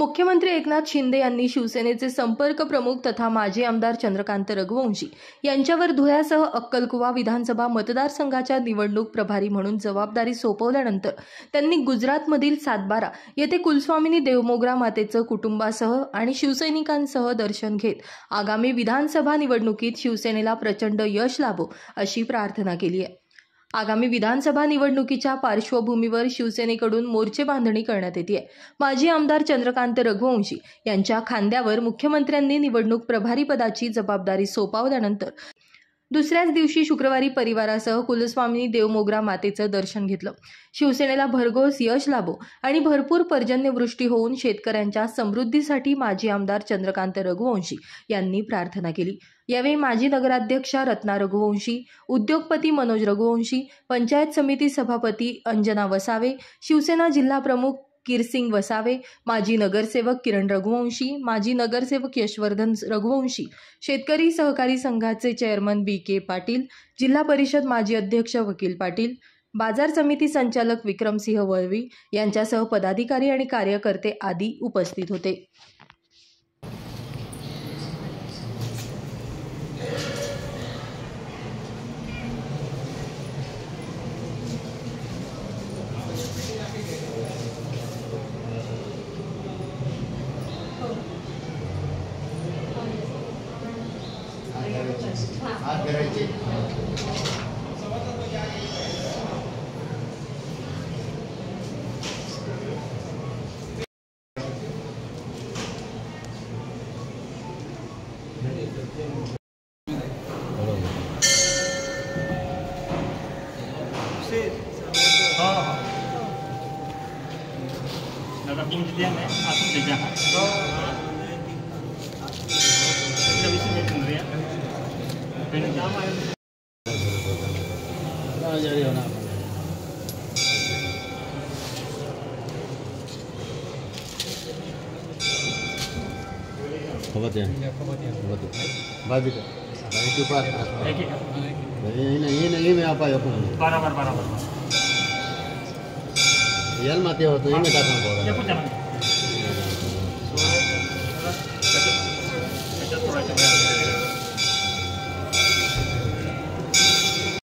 मुख्यमंत्री एकनाथ शिंदे यांनी शिवसेनेचे संपर्क प्रमुख तथा माजी आमदार चंद्रकांत रघुवंशी यांच्यावर धुळ्यासह अक्कलकुवा विधानसभा मतदारसंघाच्या निवडणूक प्रभारी म्हणून जबाबदारी सोपवल्यानंतर त्यांनी गुजरातमधील सातबारा येथे कुलस्वामिनी देवमोगरा मातेचं कुटुंबासह आणि शिवसैनिकांसह दर्शन घेत आगामी विधानसभा निवडणुकीत शिवसेनेला प्रचंड यश लाभो अशी प्रार्थना केली आहे। आगामी विधानसभा निवडणुकीच्या पार्श्वभूमीवर शिवसेनेकडून मोर्चे बांधणी करण्यात येते। माजी आमदार चंद्रकांत रघुवंशी यांच्या खांद्यावर मुख्यमंत्र्यांनी निवडणूक प्रभारी पदाची जबाबदारी सोपवल्यानंतर दुसऱ्याच दिवशी शुक्रवारी परिवारासह कुलस्वामिनी देवमोगरा मातेचं दर्शन घेतलं। शिवसेनेला भरघोस यश लाभो आणि भरपूर पर्जन्यवृष्टी होऊन शेतकऱ्यांच्या समृद्धीसाठी माजी आमदार चंद्रकांत रघुवंशी यांनी प्रार्थना केली। यावेळी माजी नगराध्यक्षा रत्ना रघुवंशी, उद्योगपती मनोज रघुवंशी, पंचायत समिती सभापती अंजना वसावे, शिवसेना जिल्हा प्रमुख किरसिंग वसावे, माजी नगरसेवक किरण रघुवंशी, माजी नगरसेवक यशवर्धन रघुवंशी, शेतकरी सहकारी संघाचे चेअरमन BK पाटील, जिल्हा परिषद माजी अध्यक्ष वकील पाटील, बाजार समिती संचालक विक्रमसिंह वळवी यांच्यासह पदाधिकारी आणि कार्यकर्ते आदी उपस्थित होते। ini apa ya pun? Barabar. Yan mati waktu ini tak akan boleh.